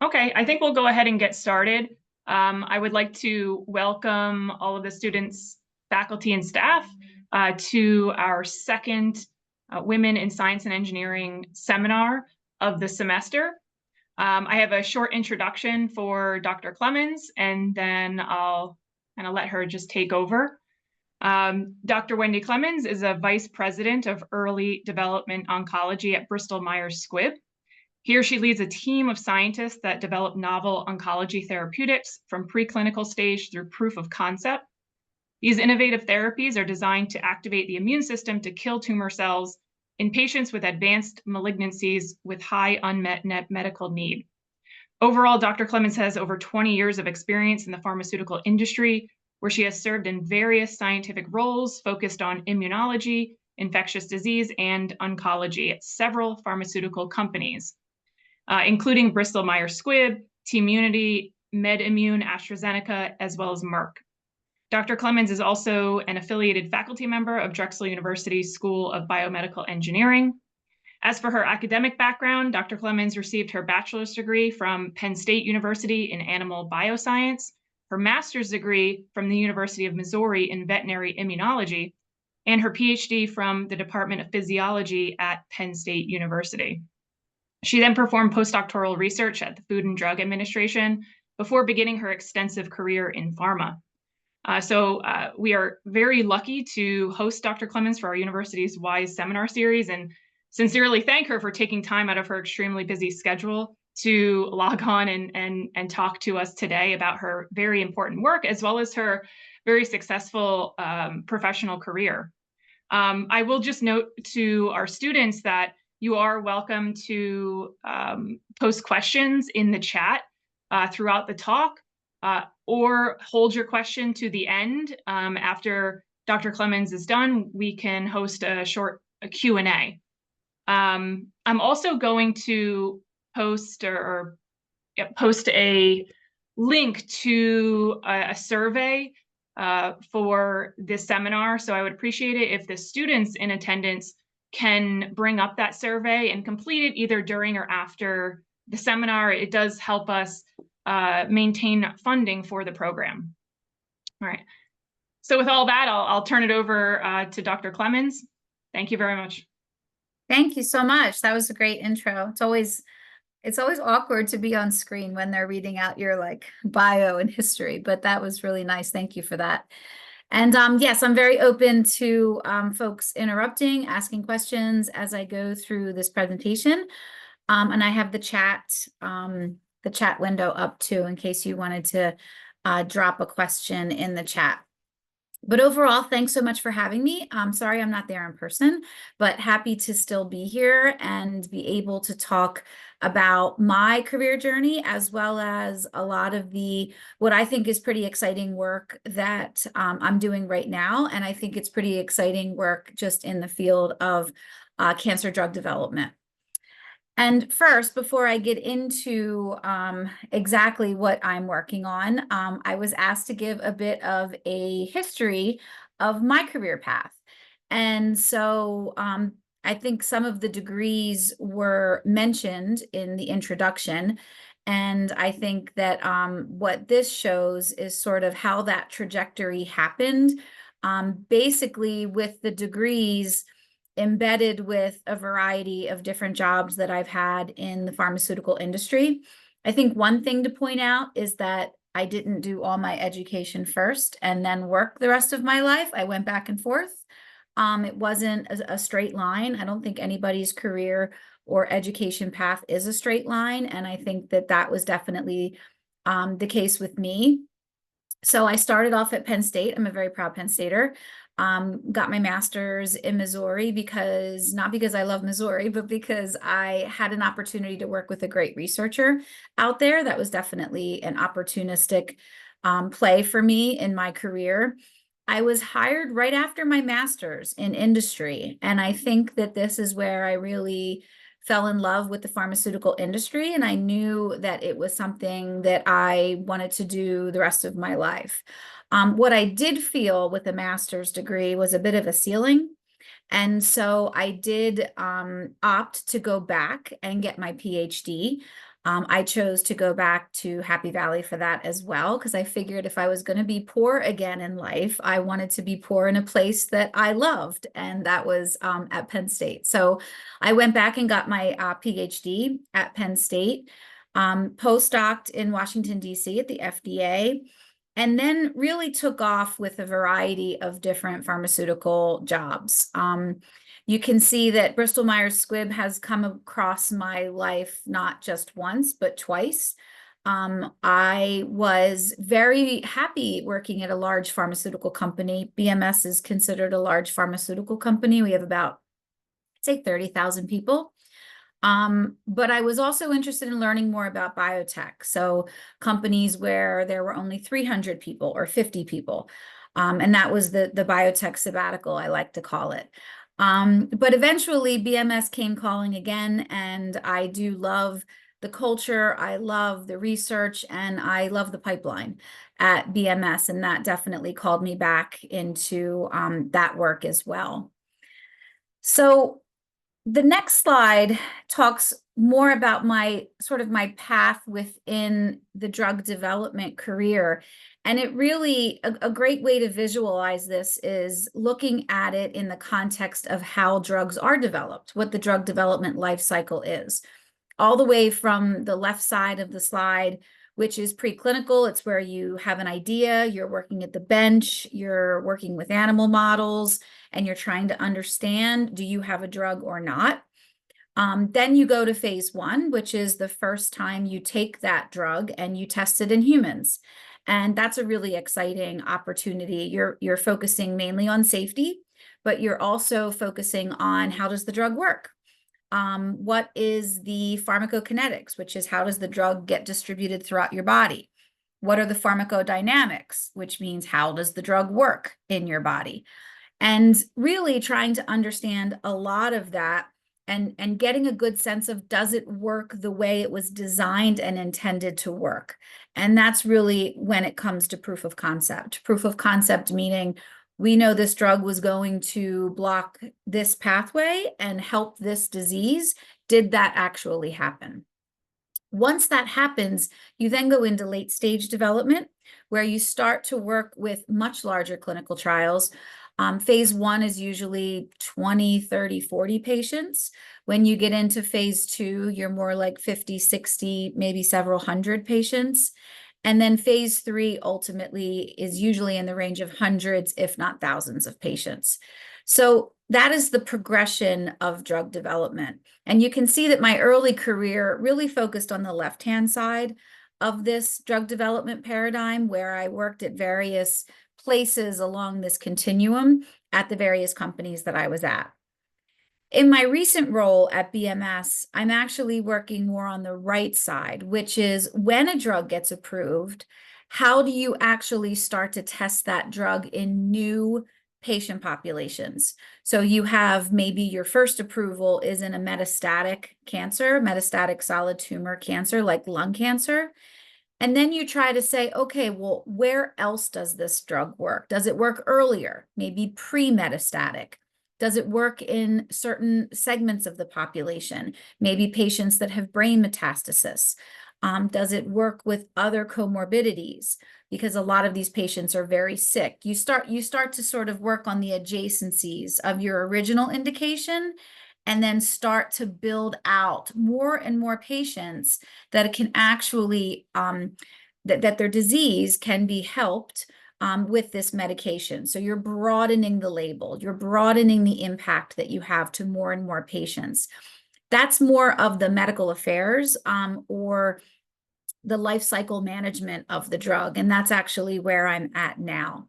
Okay, I think we'll go ahead and get started. I would like to welcome all of the students, faculty, and staff to our second Women in Science and Engineering seminar of the semester. I have a short introduction for Dr. Clemens, and then I'll kind of let her just take over. Dr. Wendy Clemens is a Vice President of Early Development Oncology at Bristol Meyers Squib. Here she leads a team of scientists that develop novel oncology therapeutics from preclinical stage through proof of concept. These innovative therapies are designed to activate the immune system to kill tumor cells in patients with advanced malignancies with high unmet medical need. Overall, Dr. Clemens has over 20 years of experience in the pharmaceutical industry, where she has served in various scientific roles focused on immunology, infectious disease, and oncology at several pharmaceutical companies, including Bristol Myers Squibb, T-Immunity, MedImmune, AstraZeneca, as well as Merck. Dr. Clemens is also an affiliated faculty member of Drexel University's School of Biomedical Engineering. As for her academic background, Dr. Clemens received her bachelor's degree from Penn State University in animal bioscience, her master's degree from the University of Missouri in veterinary immunology, and her PhD from the Department of Physiology at Penn State University. She then performed postdoctoral research at the Food and Drug Administration before beginning her extensive career in pharma. We are very lucky to host Dr. Clemens for our university's WISE seminar series, and sincerely thank her for taking time out of her extremely busy schedule to log on and talk to us today about her very important work, as well as her very successful professional career. I will just note to our students that you are welcome to post questions in the chat throughout the talk, or hold your question to the end. After Dr. Clemens is done, we can host a short Q&A. I'm also going to post post a link to a survey for this seminar. So I would appreciate it if the students in attendance can bring up that survey and complete it either during or after the seminar. It does help us maintain funding for the program. All right. So with all that, I'll turn it over to Dr. Clemens. Thank you very much. Thank you so much. That was a great intro. It's always awkward to be on screen when they're reading out your bio and history, but that was really nice. Thank you for that. And yes, I'm very open to folks interrupting, asking questions as I go through this presentation. And I have the chat window up too, in case you wanted to drop a question in the chat. But overall, thanks so much for having me. I'm sorry I'm not there in person, but happy to still be here and be able to talk about my career journey, as well as a lot of what I think is pretty exciting work that I'm doing right now. And I think it's pretty exciting work just in the field of cancer drug development. And first, before I get into exactly what I'm working on, I was asked to give a bit of a history of my career path. And so I think some of the degrees were mentioned in the introduction. And I think that what this shows is sort of how that trajectory happened, basically with the degrees embedded with a variety of different jobs that I've had in the pharmaceutical industry. I think one thing to point out is that I didn't do all my education first and then work the rest of my life. I went back and forth. It wasn't a straight line. I don't think anybody's career or education path is a straight line. And I think that that was definitely the case with me. So I started off at Penn State. I'm a very proud Penn Stater. Got my master's in Missouri not because I love Missouri, but because I had an opportunity to work with a great researcher out there. That was definitely an opportunistic play for me in my career. I was hired right after my master's in industry. And I think that this is where I really fell in love with the pharmaceutical industry. And I knew that it was something that I wanted to do the rest of my life. What I did feel with a master's degree was a bit of a ceiling. And so I did opt to go back and get my PhD. I chose to go back to Happy Valley for that as well, because I figured if I was going to be poor again in life, I wanted to be poor in a place that I loved, and that was at Penn State. So I went back and got my PhD at Penn State, postdoced in Washington, D.C. at the FDA, and then really took off with a variety of different pharmaceutical jobs. You can see that Bristol Myers Squibb has come across my life not just once, but twice. I was very happy working at a large pharmaceutical company. BMS is considered a large pharmaceutical company. We have about, say, 30,000 people. But I was also interested in learning more about biotech. So companies where there were only 300 people or 50 people. And that was the biotech sabbatical, I like to call it. But eventually BMS came calling again, and I do love the culture, I love the research, and I love the pipeline at BMS, and that definitely called me back into that work as well. So the next slide talks more about my path within the drug development career. And it really, a great way to visualize this is looking at it in the context of how drugs are developed, what the drug development life cycle is. All the way from the left side of the slide, which is preclinical. It's where you have an idea, you're working at the bench, you're working with animal models, and you're trying to understand, do you have a drug or not? Then you go to phase 1, which is the first time you take that drug and you test it in humans. And that's a really exciting opportunity. You're focusing mainly on safety, but you're also focusing on how does the drug work? What is the pharmacokinetics, which is how does the drug get distributed throughout your body? What are the pharmacodynamics, which means how does the drug work in your body? And really trying to understand a lot of that and getting a good sense of, does it work the way it was designed and intended to work? And that's really when it comes to proof of concept. Proof of concept meaning we know this drug was going to block this pathway and help this disease. Did that actually happen? Once that happens, you then go into late stage development, where you start to work with much larger clinical trials. Phase 1 is usually 20, 30, 40 patients. When you get into phase 2, you're more like 50, 60, maybe several hundred patients. And then phase 3 ultimately is usually in the range of hundreds, if not thousands of patients. So that is the progression of drug development. And you can see that my early career really focused on the left-hand side of this drug development paradigm, where I worked at various places along this continuum at the various companies that I was at. In my recent role at BMS, I'm actually working more on the right side, which is when a drug gets approved, how do you actually start to test that drug in new patient populations? So you have maybe your first approval is in a metastatic cancer, metastatic solid tumor cancer like lung cancer. And then you try to say, okay, well, where else does this drug work? Does it work earlier, maybe pre-metastatic? Does it work in certain segments of the population, maybe patients that have brain metastasis? Does it work with other comorbidities? Because a lot of these patients are very sick. You start to sort of work on the adjacencies of your original indication, and then start to build out more and more patients that can actually, that their disease can be helped with this medication. So you're broadening the label, you're broadening the impact that you have to more and more patients. That's more of the medical affairs or the life cycle management of the drug. And that's actually where I'm at now.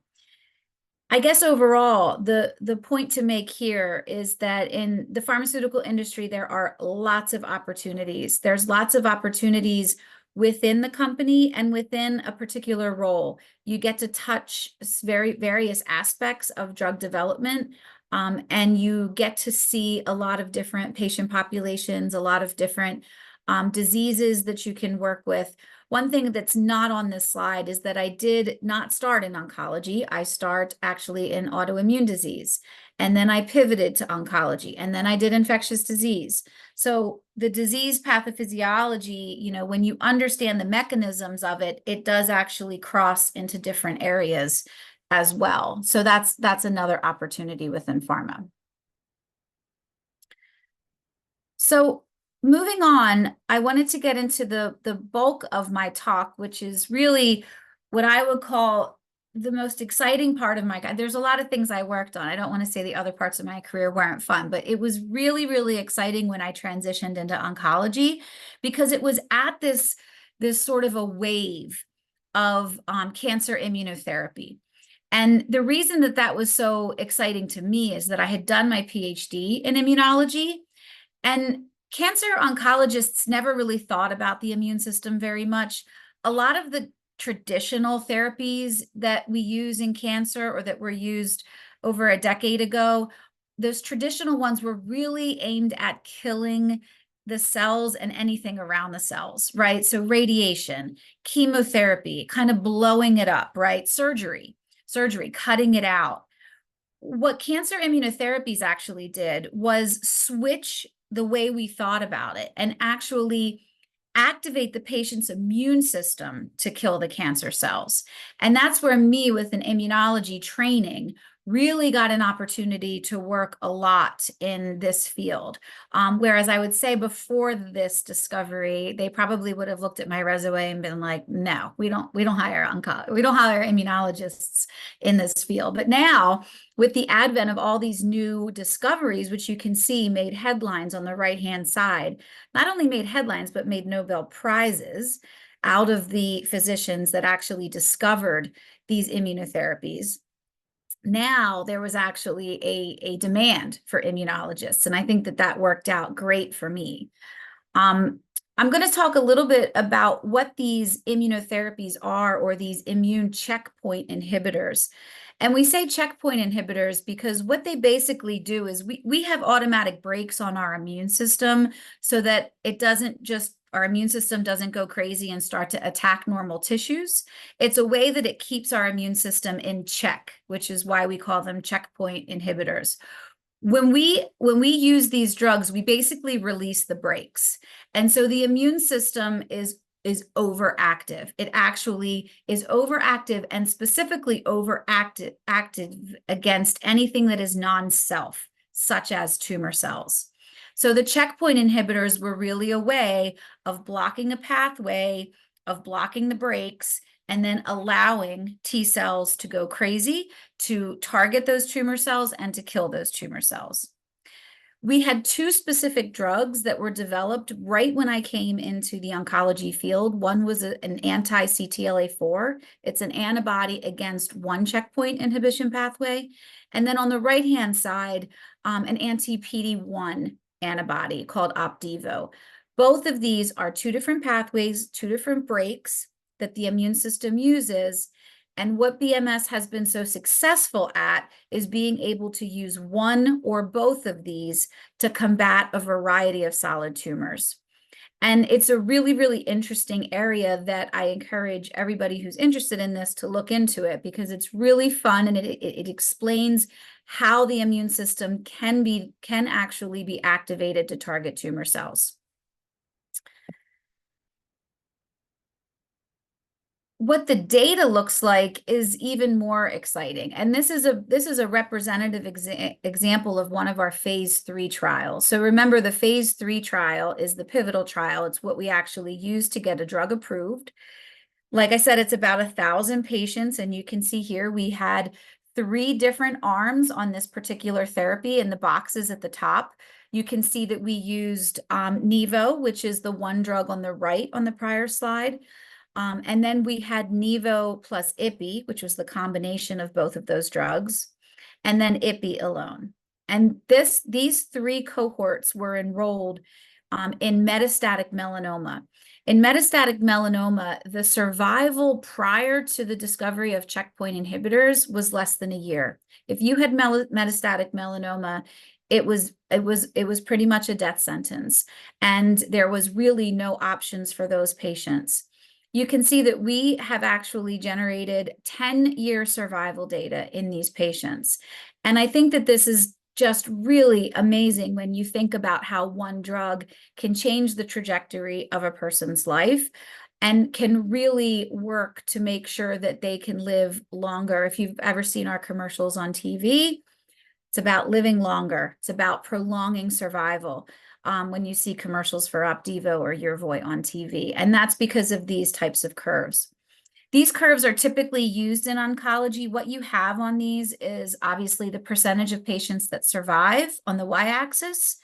I guess overall, the point to make here is that in the pharmaceutical industry, there are lots of opportunities. There's lots of opportunities within the company and within a particular role. You get to touch various aspects of drug development, and you get to see a lot of different patient populations, a lot of different diseases that you can work with. One thing that's not on this slide is that I did not start in oncology. I start actually in autoimmune disease. And then I pivoted to oncology, and then I did infectious disease. So the disease pathophysiology, you know, when you understand the mechanisms of it, it does actually cross into different areas as well. So that's another opportunity within pharma. So moving on, I wanted to get into the bulk of my talk, which is really what I would call the most exciting part of there's a lot of things I worked on. I don't want to say the other parts of my career weren't fun, but it was really, really exciting when I transitioned into oncology, because it was at this sort of a wave of cancer immunotherapy. And the reason that was so exciting to me is that I had done my PhD in immunology, and cancer oncologists never really thought about the immune system very much. A lot of the traditional therapies that we use in cancer, or that were used over a decade ago, those traditional ones were really aimed at killing the cells and anything around the cells, right? So radiation, chemotherapy, kind of blowing it up, right? Surgery, cutting it out. What cancer immunotherapies actually did was switch the way we thought about it and actually activate the patient's immune system to kill the cancer cells. And that's where me, with an immunology training, really got an opportunity to work a lot in this field. Whereas I would say before this discovery, they probably would have looked at my resume and been like, no, we don't hire immunologists in this field. But now, with the advent of all these new discoveries, which you can see made headlines on the right-hand side, not only made headlines, but made Nobel Prizes out of the physicians that actually discovered these immunotherapies. Now there was actually a demand for immunologists, and I think that worked out great for me. I'm going to talk a little bit about what these immunotherapies are, or these immune checkpoint inhibitors. And we say checkpoint inhibitors because what they basically do is we have automatic brakes on our immune system, so that our immune system doesn't go crazy and start to attack normal tissues. It's a way that it keeps our immune system in check, which is why we call them checkpoint inhibitors. When we use these drugs, we basically release the brakes. And so the immune system is overactive. It actually is overactive, and specifically active against anything that is non-self, such as tumor cells. So the checkpoint inhibitors were really a way of blocking a pathway, of blocking the brakes, and then allowing T cells to go crazy, to target those tumor cells and to kill those tumor cells. We had two specific drugs that were developed right when I came into the oncology field. One was an anti-CTLA-4. It's an antibody against one checkpoint inhibition pathway. And then on the right-hand side, an anti-PD-1 antibody called Opdivo. Both of these are two different pathways, two different brakes that the immune system uses. And what BMS has been so successful at is being able to use one or both of these to combat a variety of solid tumors. And it's a really, really interesting area that I encourage everybody who's interested in this to look into it, because it's really fun, and it explains how the immune system can actually be activated to target tumor cells. What the data looks like is even more exciting. And this is a representative example of one of our phase 3 trials. So remember, the phase 3 trial is the pivotal trial. It's what we actually use to get a drug approved. Like I said, it's about 1,000 patients. And you can see here we had 3 different arms on this particular therapy in the boxes at the top. You can see that we used Nivo, which is the one drug on the right on the prior slide. And then we had Nivo plus Ipi, which was the combination of both of those drugs, and then Ipi alone. And these 3 cohorts were enrolled in metastatic melanoma. In metastatic melanoma, the survival prior to the discovery of checkpoint inhibitors was less than a year. If you had metastatic melanoma, it was pretty much a death sentence, and there was really no options for those patients. you can see that we have actually generated 10-year survival data in these patients. And I think that this is just really amazing when you think about how one drug can change the trajectory of a person's life and can really work to make sure that they can live longer. If you've ever seen our commercials on TV, it's about living longer. It's about prolonging survival. When you see commercials for Opdivo or Yervoy on TV, and that's because of these types of curves. These curves are typically used in oncology. What you have on these is obviously the percentage of patients that survive on the y-axis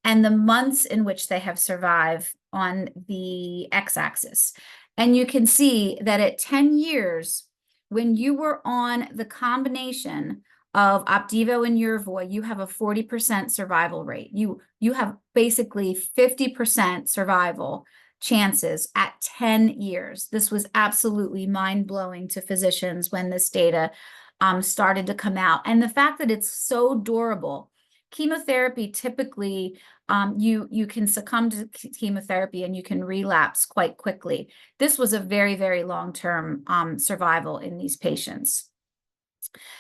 and the months in which they have survived on the x-axis. And you can see that at 10 years, when you were on the combination of Opdivo and Yervoy, you have a 40% survival rate. You have basically 50% survival chances at 10 years. This was absolutely mind-blowing to physicians when this data started to come out. And the fact that it's so durable. Chemotherapy typically, you can succumb to chemotherapy and you can relapse quite quickly. This was a very, very long-term survival in these patients.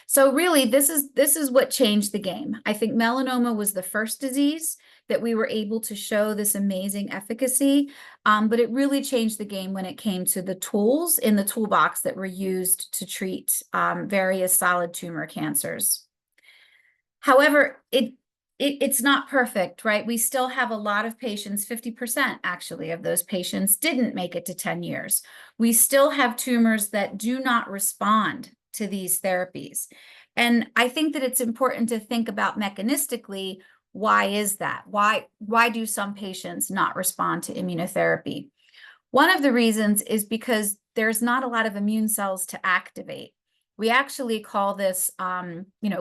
So really, this is what changed the game. I think melanoma was the first disease that we were able to show this amazing efficacy, but it really changed the game when it came to the tools in the toolbox that were used to treat various solid tumor cancers. However, it's not perfect, right? We still have a lot of patients, 50% actually of those patients didn't make it to 10 years. We still have tumors that do not respond to these therapies. And I think that it's important to think about mechanistically, why is that? Why do some patients not respond to immunotherapy? One of the reasons is because there's not a lot of immune cells to activate. We actually call this,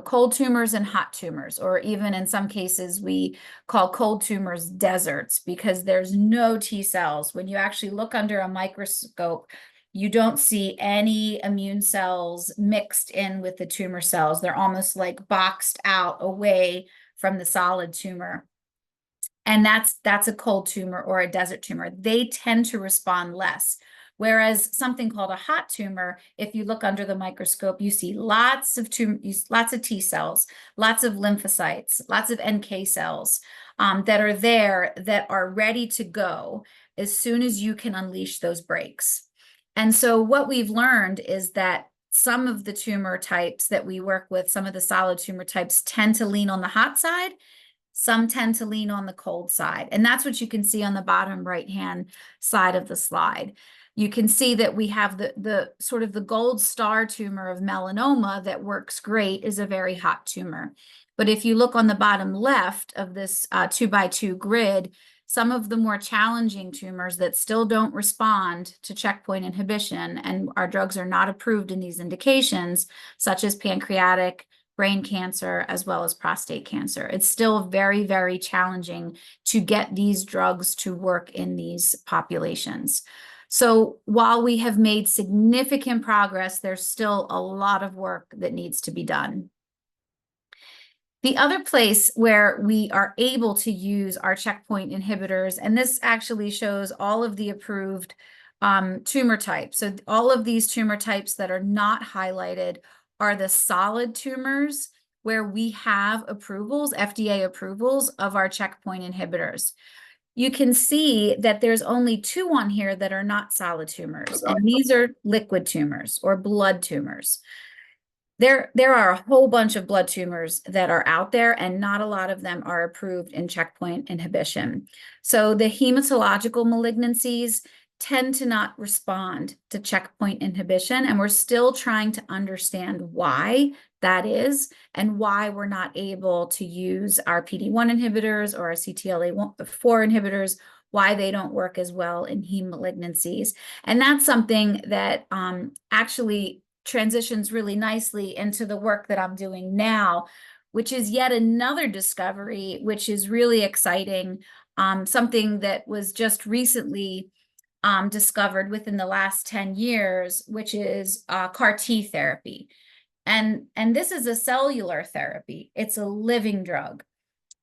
cold tumors and hot tumors, or even in some cases, we call cold tumors deserts because there's no T cells. When you actually look under a microscope, you don't see any immune cells mixed in with the tumor cells. They're almost like boxed out away from the solid tumor. And that's a cold tumor or a desert tumor. They tend to respond less. Whereas something called a hot tumor, if you look under the microscope, you see lots of T cells, lots of lymphocytes, lots of NK cells that are there that are ready to go as soon as you can unleash those brakes. And so what we've learned is that some of the tumor types that we work with, some of the solid tumor types tend to lean on the hot side. Some tend to lean on the cold side. And that's what you can see on the bottom right-hand side of the slide. You can see that we have the sort of the gold star tumor of melanoma that works great is a very hot tumor. But if you look on the bottom left of this 2x2 grid, some of the more challenging tumors that still don't respond to checkpoint inhibition, and our drugs are not approved in these indications, such as pancreatic, brain cancer, as well as prostate cancer. It's still very, very challenging to get these drugs to work in these populations. So while we have made significant progress, there's still a lot of work that needs to be done. The other place where we are able to use our checkpoint inhibitors, and this actually shows all of the approved tumor types. So all of these tumor types that are not highlighted are the solid tumors where we have approvals, FDA approvals of our checkpoint inhibitors. You can see that there's only 2 on here that are not solid tumors, and these are liquid tumors or blood tumors. There are a whole bunch of blood tumors that are out there, and not a lot of them are approved in checkpoint inhibition. So the hematological malignancies tend to not respond to checkpoint inhibition, and we're still trying to understand why that is and why we're not able to use our PD-1 inhibitors or our CTLA-4 inhibitors, why they don't work as well in heme malignancies. And that's something that actually transitions really nicely into the work that I'm doing now, which is yet another discovery, which is really exciting, something that was just recently discovered within the last 10 years, which is CAR T therapy. And this is a cellular therapy. It's a living drug.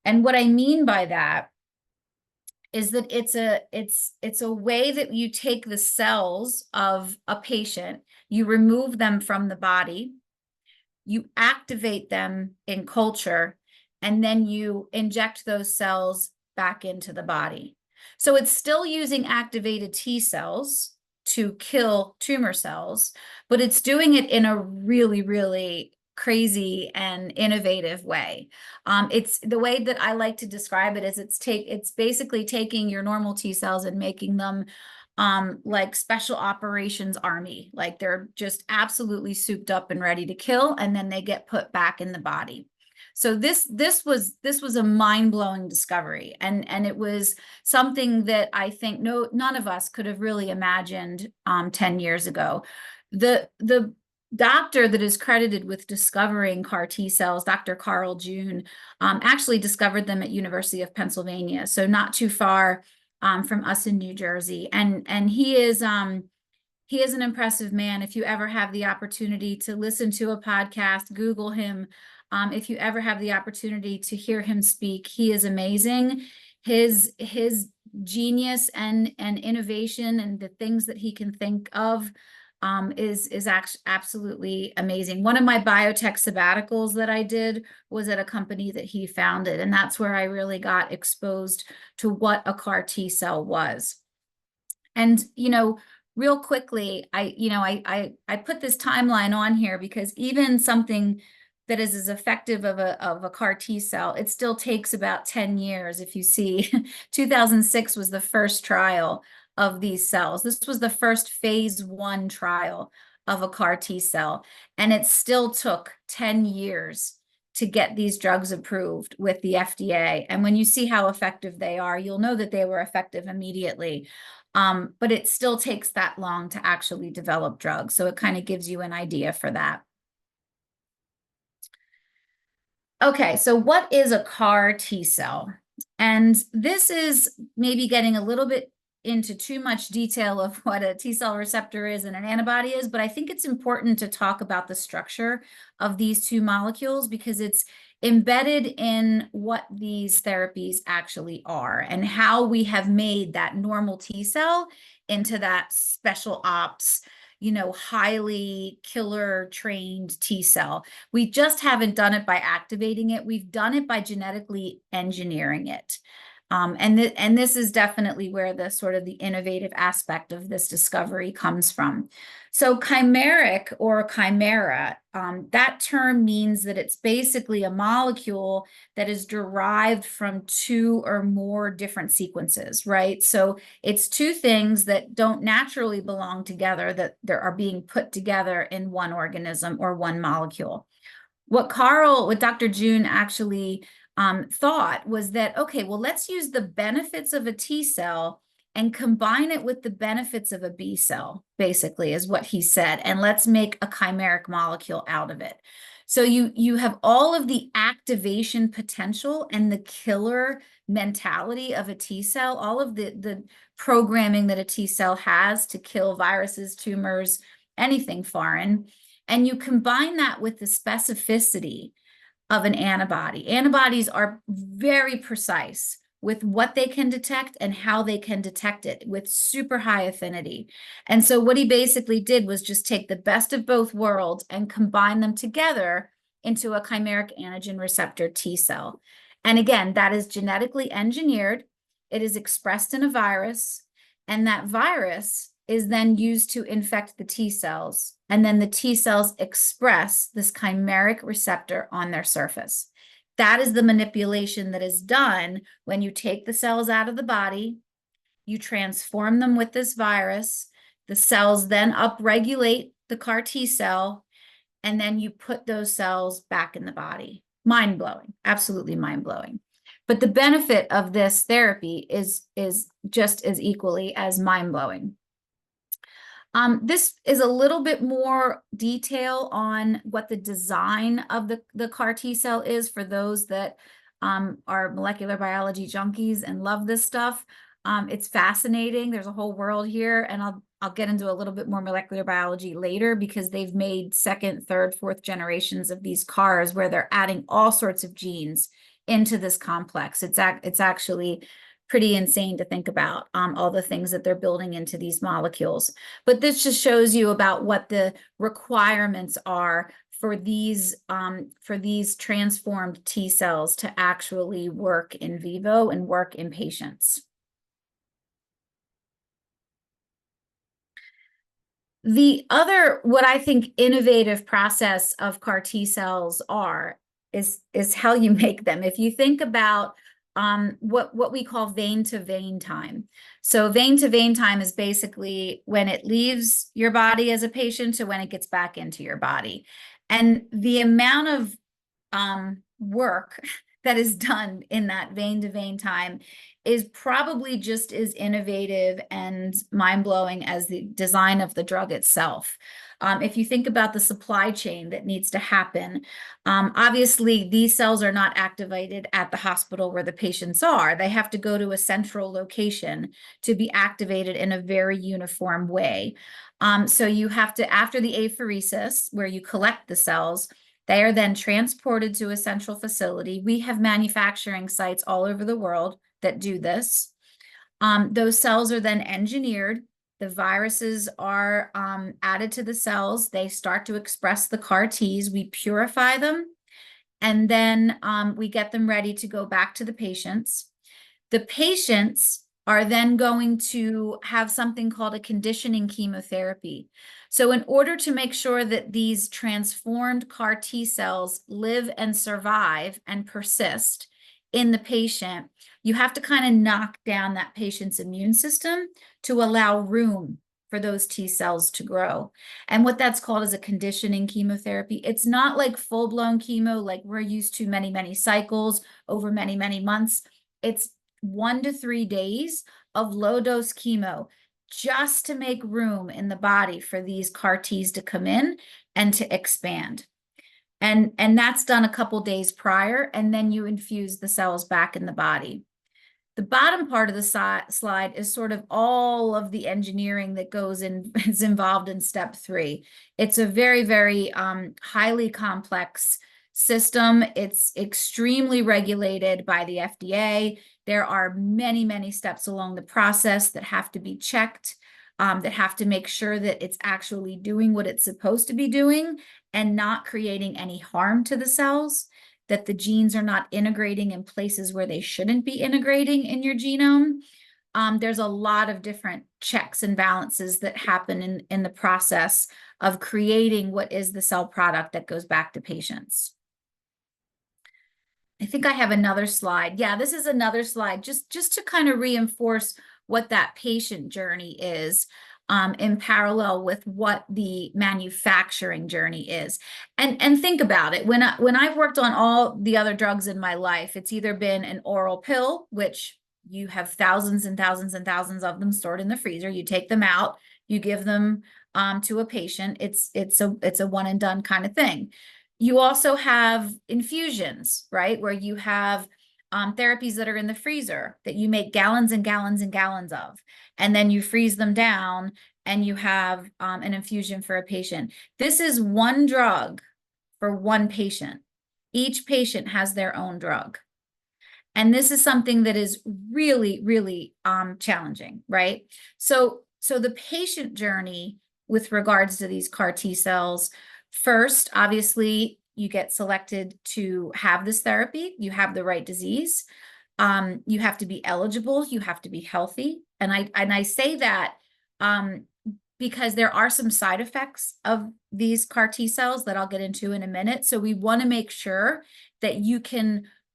And what I mean by that is that it's a way that you take the cells of a patient, you remove them from the body, you activate them in culture, and then you inject those cells back into the body. So it's still using activated T cells to kill tumor cells, but it's doing it in a really, really crazy and innovative way. It's the way that I like to describe it is it's basically taking your normal T cells and making them like special operations army, like they're just absolutely souped up and ready to kill, and then they get put back in the body. So this was a mind-blowing discovery, and it was something that I think none of us could have really imagined 10 years ago. The doctor that is credited with discovering CAR T cells, Dr. Carl June, actually discovered them at University of Pennsylvania, so not too far from us in New Jersey, and he is an impressive man. If you ever have the opportunity to listen to a podcast, Google him. If you ever have the opportunity to hear him speak, he is amazing. His genius and innovation and the things that he can think of is actually absolutely amazing. One of my biotech sabbaticals that I did was at a company that he founded, and that's where I really got exposed to what a CAR T cell was. And, real quickly, I put this timeline on here because even something that is as effective of a CAR T cell, it still takes about 10 years. If you see, 2006 was the first trial of these cells. This was the first phase 1 trial of a CAR T cell, and it still took 10 years to get these drugs approved with the FDA. And when you see how effective they are, you'll know that they were effective immediately. But it still takes that long to actually develop drugs. So it kind of gives you an idea for that. Okay, so what is a CAR T cell? And this is maybe getting a little bit into too much detail of what a T cell receptor is and an antibody is, but I think it's important to talk about the structure of these two molecules because it's embedded in what these therapies actually are and how we have made that normal T cell into that special ops, highly killer trained T cell. We just haven't done it by activating it. We've done it by genetically engineering it. And this is definitely where the sort of the innovative aspect of this discovery comes from. So chimeric or chimera, that term means that it's basically a molecule that is derived from 2 or more different sequences, right? So it's 2 things that don't naturally belong together, that they are being put together in one organism or one molecule. What Dr. June actually thought was that, okay, well, let's use the benefits of a T cell and combine it with the benefits of a B cell, basically, is what he said. And let's make a chimeric molecule out of it. So you have all of the activation potential and the killer mentality of a T cell, all of the programming that a T cell has to kill viruses, tumors, anything foreign. And you combine that with the specificity of an antibody. Antibodies are very precise with what they can detect and how they can detect it with super high affinity. And so what he basically did was just take the best of both worlds and combine them together into a chimeric antigen receptor T cell. And again, that is genetically engineered. It is expressed in a virus, and that virus is then used to infect the T cells. And then the T cells express this chimeric receptor on their surface. That is the manipulation that is done when you take the cells out of the body, you transform them with this virus, the cells then upregulate the CAR T cell, and then you put those cells back in the body. Mind-blowing, absolutely mind-blowing. But the benefit of this therapy is just as equally as mind-blowing. This is a little bit more detail on what the design of the CAR T cell is for those that are molecular biology junkies and love this stuff. It's fascinating. There's a whole world here, and I'll get into a little bit more molecular biology later because they've made 2nd, 3rd, 4th generations of these CARs where they're adding all sorts of genes into this complex. It's actually pretty insane to think about, all the things that they're building into these molecules. But this just shows you about what the requirements are for these transformed T cells to actually work in vivo and work in patients. The other, what I think innovative process of CAR T cells is how you make them. If you think about what we call vein to vein time. So vein to vein time is basically when it leaves your body as a patient to when it gets back into your body. And the amount of work that is done in that vein to vein time is probably just as innovative and mind-blowing as the design of the drug itself. If you think about the supply chain that needs to happen, obviously these cells are not activated at the hospital where the patients are. They have to go to a central location to be activated in a very uniform way. So you have to, after the apheresis, where you collect the cells, they are then transported to a central facility. We have manufacturing sites all over the world that do this. Those cells are then engineered. The viruses are added to the cells. They start to express the CAR Ts. We purify them, and then we get them ready to go back to the patients. The patients are then going to have something called a conditioning chemotherapy. So in order to make sure that these transformed CAR T cells live and survive and persist in the patient, you have to kind of knock down that patient's immune system to allow room for those T cells to grow. And what that's called is a conditioning chemotherapy. It's not like full-blown chemo, like we're used to many, many cycles over many, many months. It's 1 to 3 days of low-dose chemo just to make room in the body for these CAR Ts to come in and to expand. And that's done a couple days prior, and then you infuse the cells back in the body. The bottom part of the slide is sort of all of the engineering that is involved in step 3. It's a very, very highly complex system. It's extremely regulated by the FDA. There are many, many steps along the process that have to be checked, that have to make sure that it's actually doing what it's supposed to be doing and not creating any harm to the cells, that the genes are not integrating in places where they shouldn't be integrating in your genome. There's a lot of different checks and balances that happen in the process of creating what is the cell product that goes back to patients. I think I have another slide. Yeah, this is another slide just to kind of reinforce what that patient journey is in parallel with what the manufacturing journey is. And think about it. When I've worked on all the other drugs in my life, it's either been an oral pill, which you have thousands and thousands and thousands of them stored in the freezer. You take them out, you give them to a patient. It's a one and done kind of thing. You also have infusions, right? Where you have therapies that are in the freezer that you make gallons and gallons and gallons of, and then you freeze them down and you have an infusion for a patient. This is one drug for one patient. Each patient has their own drug. And this is something that is really, really challenging, right? So the patient journey with regards to these CAR T cells, first, obviously, you get selected to have this therapy. You have the right disease. You have to be eligible. You have to be healthy. And I say that because there are some side effects of these CAR T cells that I'll get into in a minute. So we want to make sure that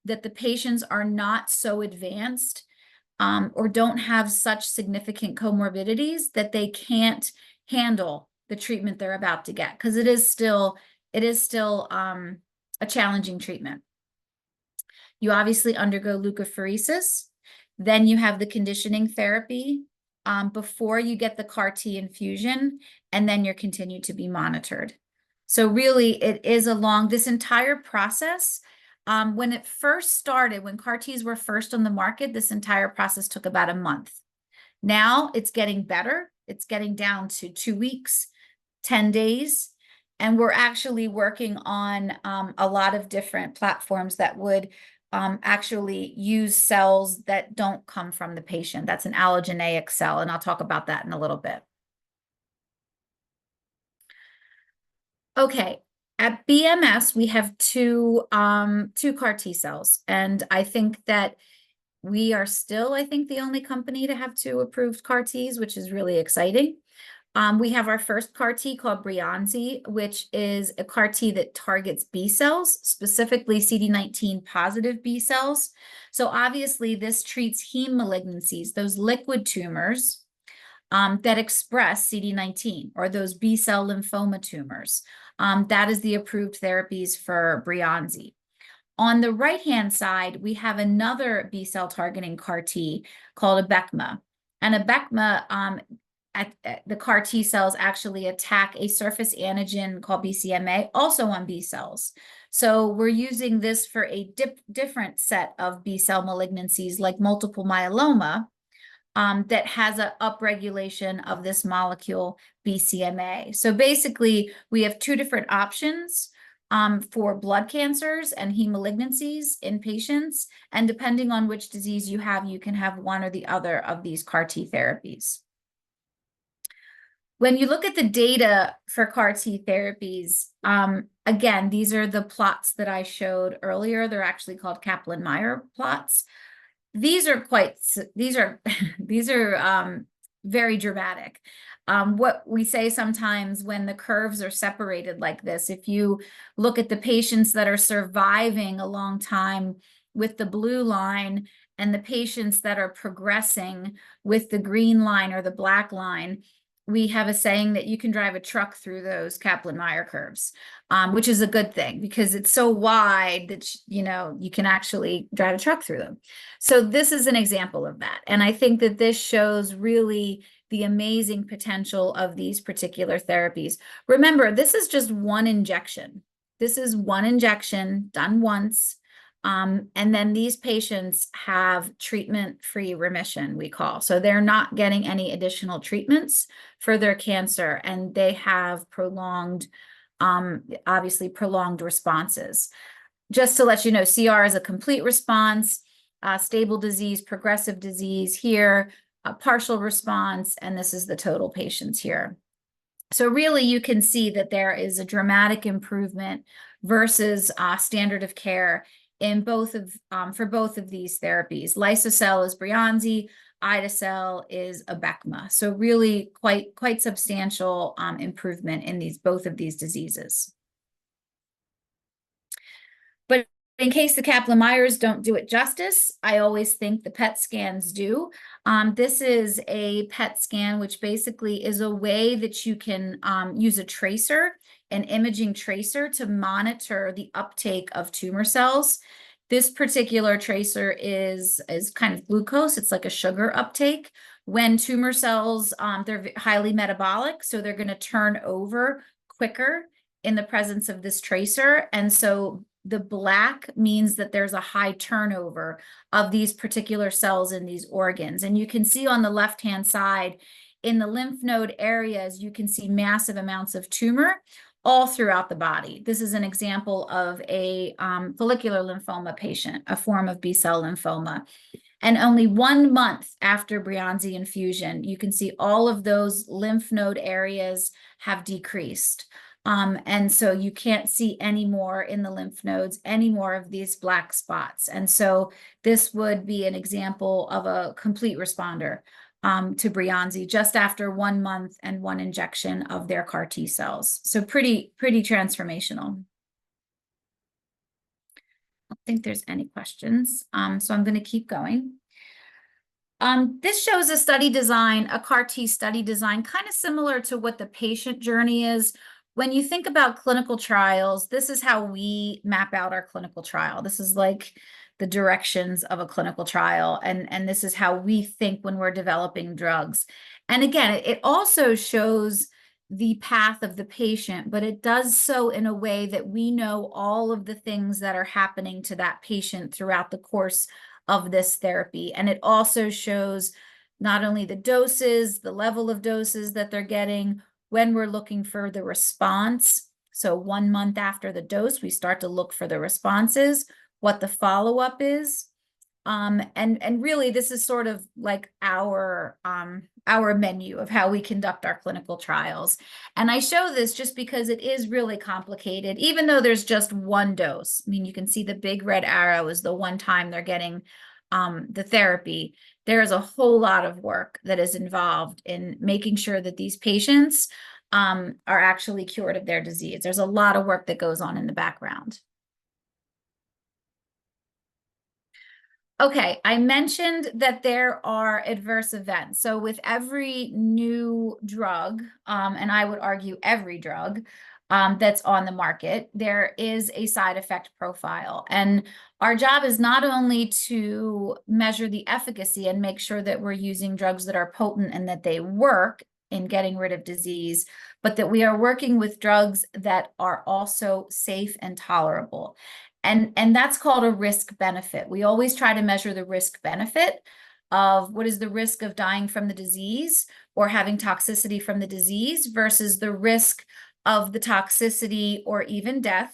that the patients are not so advanced or don't have such significant comorbidities that they can't handle the treatment they're about to get, because it is still a challenging treatment. You obviously undergo leukapheresis, then you have the conditioning therapy before you get the CAR T infusion, and then you're continued to be monitored. So really, it is this entire process. When it first started, when CAR Ts were first on the market, this entire process took about a month. Now it's getting better. It's getting down to 2 weeks, 10 days. And we're actually working on a lot of different platforms that would actually use cells that don't come from the patient. That's an allogeneic cell, and I'll talk about that in a little bit. Okay, at BMS, we have two CAR T cells, and I think that we are still, I think, the only company to have two approved CAR Ts, which is really exciting. We have our first CAR T called Breyanzi, which is a CAR T that targets B cells, specifically CD19 positive B cells. So obviously this treats heme malignancies, those liquid tumors that express CD19, or those B cell lymphoma tumors. That is the approved therapies for Breyanzi. On the right-hand side, we have another B cell targeting CAR T called Abecma. And Abecma, the CAR T cells actually attack a surface antigen called BCMA, also on B cells. So we're using this for a different set of B cell malignancies like multiple myeloma that has an upregulation of this molecule BCMA. So basically, we have two different options for blood cancers and heme malignancies in patients. And depending on which disease you have, you can have one or the other of these CAR T therapies. When you look at the data for CAR T therapies, again, these are the plots that I showed earlier. They're actually called Kaplan-Meier plots. These are very dramatic. What we say sometimes when the curves are separated like this, if you look at the patients that are surviving a long time with the blue line and the patients that are progressing with the green line or the black line, we have a saying that you can drive a truck through those Kaplan-Meier curves, which is a good thing because it's so wide that, you can actually drive a truck through them. So this is an example of that. And I think that this shows really the amazing potential of these particular therapies. Remember, this is just one injection. This is one injection done once. And then these patients have treatment-free remission, we call. So they're not getting any additional treatments for their cancer, and they have prolonged, obviously prolonged responses. Just to let you know, CR is a complete response, stable disease, progressive disease here, a partial response, and this is the total patients here. So really, you can see that there is a dramatic improvement versus standard of care in both of for both of these therapies. Liso-cel is Breyanzi, ide-cel is Abecma. So really quite substantial improvement in both of these diseases. But in case the Kaplan-Meiers don't do it justice, I always think the PET scans do. This is a PET scan, which basically is a way that you can use a tracer, an imaging tracer, to monitor the uptake of tumor cells. This particular tracer is kind of glucose. It's like a sugar uptake. When tumor cells, they're highly metabolic, so they're going to turn over quicker in the presence of this tracer. And so the black means that there's a high turnover of these particular cells in these organs. And you can see on the left-hand side, in the lymph node areas, you can see massive amounts of tumor all throughout the body. This is an example of a follicular lymphoma patient, a form of B-cell lymphoma. And only 1 month after Breyanzi infusion, you can see all of those lymph node areas have decreased. And so you can't see any more in the lymph nodes, any more of these black spots. And so this would be an example of a complete responder to Breyanzi just after 1 month and 1 injection of their CAR T cells. So pretty transformational. I don't think there's any questions. So I'm going to keep going. This shows a study design, a CAR T study design, kind of similar to what the patient journey is. When you think about clinical trials, this is how we map out our clinical trial. This is like the directions of a clinical trial, and this is how we think when we're developing drugs. And again, it also shows the path of the patient, but it does so in a way that we know all of the things that are happening to that patient throughout the course of this therapy. And it also shows not only the doses, the level of doses that they're getting, when we're looking for the response. So 1 month after the dose, we start to look for the responses. what the follow-up is. And really, this is sort of like our menu of how we conduct our clinical trials. And I show this just because it is really complicated, even though there's just one dose. I mean, you can see the big red arrow is the one time they're getting the therapy. There is a whole lot of work that is involved in making sure that these patients are actually cured of their disease. There's a lot of work that goes on in the background. Okay, I mentioned that there are adverse events. So with every new drug, and I would argue every drug that's on the market, there is a side effect profile. And our job is not only to measure the efficacy and make sure that we're using drugs that are potent and that they work in getting rid of disease, but that we are working with drugs that are also safe and tolerable. And that's called a risk benefit. We always try to measure the risk benefit of what is the risk of dying from the disease or having toxicity from the disease versus the risk of the toxicity or even death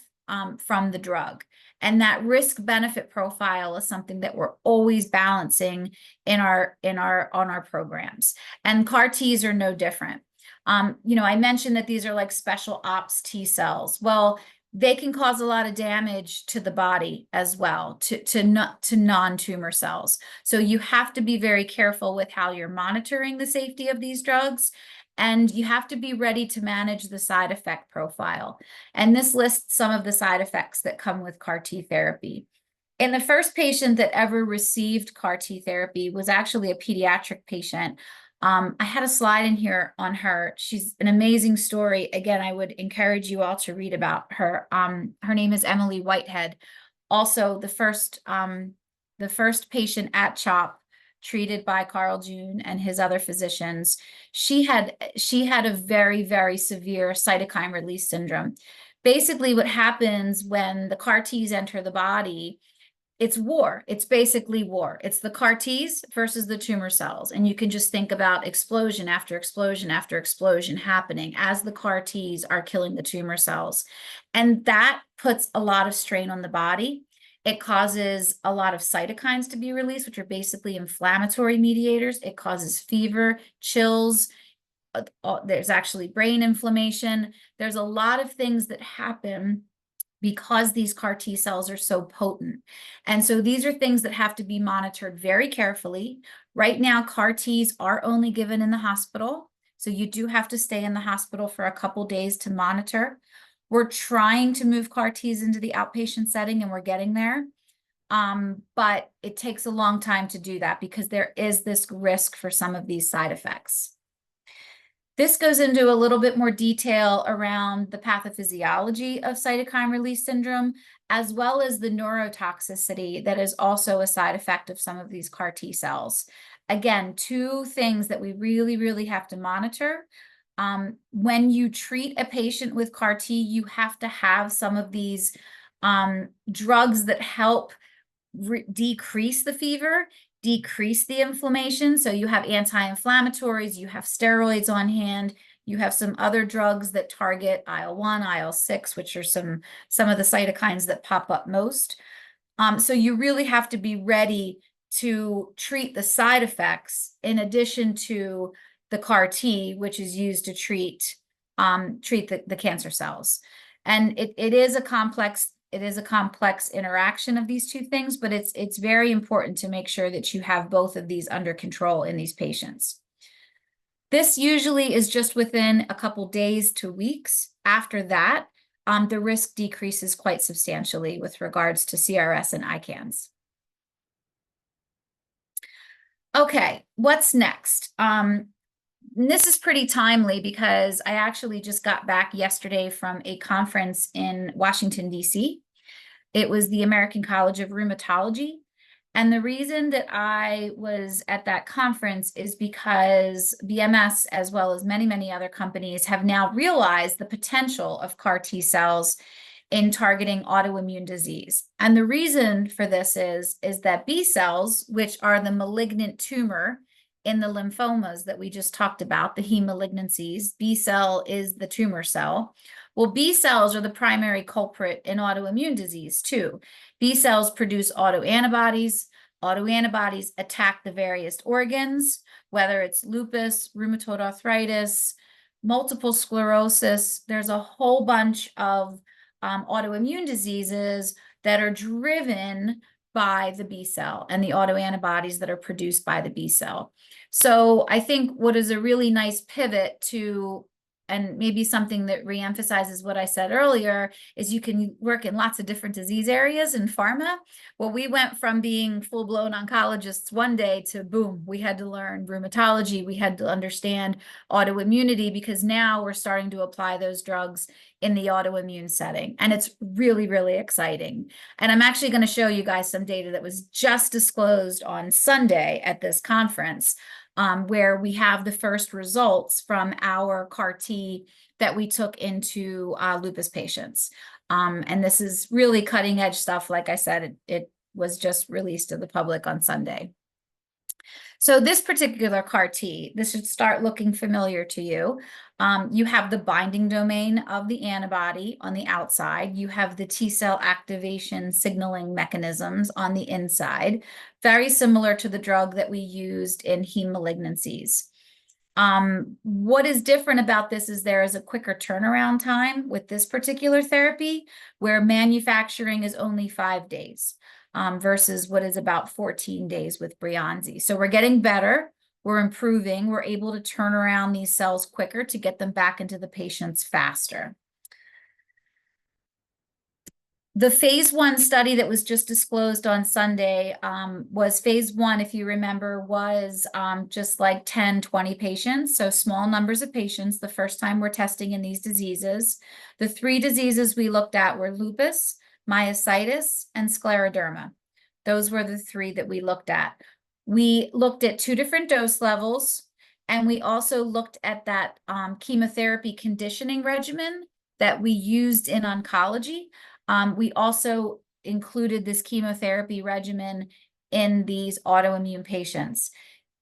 from the drug. And that risk benefit profile is something that we're always balancing on our programs. And CAR Ts are no different. I mentioned that these are like special ops T cells. Well, they can cause a lot of damage to the body as well, to non-tumor cells. So you have to be very careful with how you're monitoring the safety of these drugs, and you have to be ready to manage the side effect profile. And this lists some of the side effects that come with CAR T therapy. And the first patient that ever received CAR T therapy was actually a pediatric patient. I had a slide in here on her. She's an amazing story. Again, I would encourage you all to read about her. Her name is Emily Whitehead. Also, the first patient at CHOP treated by Carl June and his other physicians. She had a very, very severe cytokine release syndrome. Basically, what happens when the CAR Ts enter the body, it's war. It's basically war. It's the CAR Ts versus the tumor cells. And you can just think about explosion after explosion after explosion happening as the CAR Ts are killing the tumor cells. And that puts a lot of strain on the body. It causes a lot of cytokines to be released, which are basically inflammatory mediators. It causes fever, chills. There's actually brain inflammation. There's a lot of things that happen because these CAR T cells are so potent. And so these are things that have to be monitored very carefully. Right now, CAR Ts are only given in the hospital. So you do have to stay in the hospital for a couple days to monitor. We're trying to move CAR Ts into the outpatient setting, and we're getting there. But it takes a long time to do that because there is this risk for some of these side effects. This goes into a little bit more detail around the pathophysiology of cytokine release syndrome, as well as the neurotoxicity that is also a side effect of some of these CAR T cells. Again, two things that we really, really have to monitor. When you treat a patient with CAR T, you have to have some of these drugs that help decrease the fever, decrease the inflammation. So you have anti-inflammatories, you have steroids on hand, you have some other drugs that target IL-1, IL-6, which are some of the cytokines that pop up most. So you really have to be ready to treat the side effects in addition to the CAR T, which is used to treat the cancer cells. And it is a complex interaction of these two things, but it's very important to make sure that you have both of these under control in these patients. This usually is just within a couple days to weeks. After that, the risk decreases quite substantially with regards to CRS and ICANS. Okay, what's next? This is pretty timely because I actually just got back yesterday from a conference in Washington, D.C. It was the American College of Rheumatology. And the reason that I was at that conference is because BMS, as well as many, many other companies, have now realized the potential of CAR T cells in targeting autoimmune disease. And the reason for this is that B cells, which are the malignant tumor in the lymphomas that we just talked about, the heme malignancies, B cell is the tumor cell. Well, B cells are the primary culprit in autoimmune disease too. B cells produce autoantibodies. Autoantibodies attack the various organs, whether it's lupus, rheumatoid arthritis, multiple sclerosis. There's a whole bunch of autoimmune diseases that are driven by the B cell and the autoantibodies that are produced by the B cell. So I think what is a really nice pivot to, and maybe something that reemphasizes what I said earlier, is you can work in lots of different disease areas in pharma. Well, we went from being full-blown oncologists one day to boom, we had to learn rheumatology, we had to understand autoimmunity, because now we're starting to apply those drugs in the autoimmune setting. And it's really, really exciting. And I'm actually going to show you guys some data that was just disclosed on Sunday at this conference, where we have the first results from our CAR T that we took into lupus patients. And this is really cutting edge stuff. Like I said, it was just released to the public on Sunday. So this particular CAR T, this should start looking familiar to you. You have the binding domain of the antibody on the outside. You have the T cell activation signaling mechanisms on the inside, very similar to the drug that we used in heme malignancies. What is different about this is there is a quicker turnaround time with this particular therapy, where manufacturing is only 5 days. Versus what is about 14 days with Breyanzi. So we're getting better, we're improving, we're able to turn around these cells quicker to get them back into the patients faster. The phase 1 study that was just disclosed on Sunday was phase 1, if you remember, was just like 10, 20 patients, so small numbers of patients, the first time we're testing in these diseases. The 3 diseases we looked at were lupus, myositis, and scleroderma. Those were the 3 that we looked at. We looked at 2 different dose levels, and we also looked at that chemotherapy conditioning regimen that we used in oncology. We also included this chemotherapy regimen in these autoimmune patients.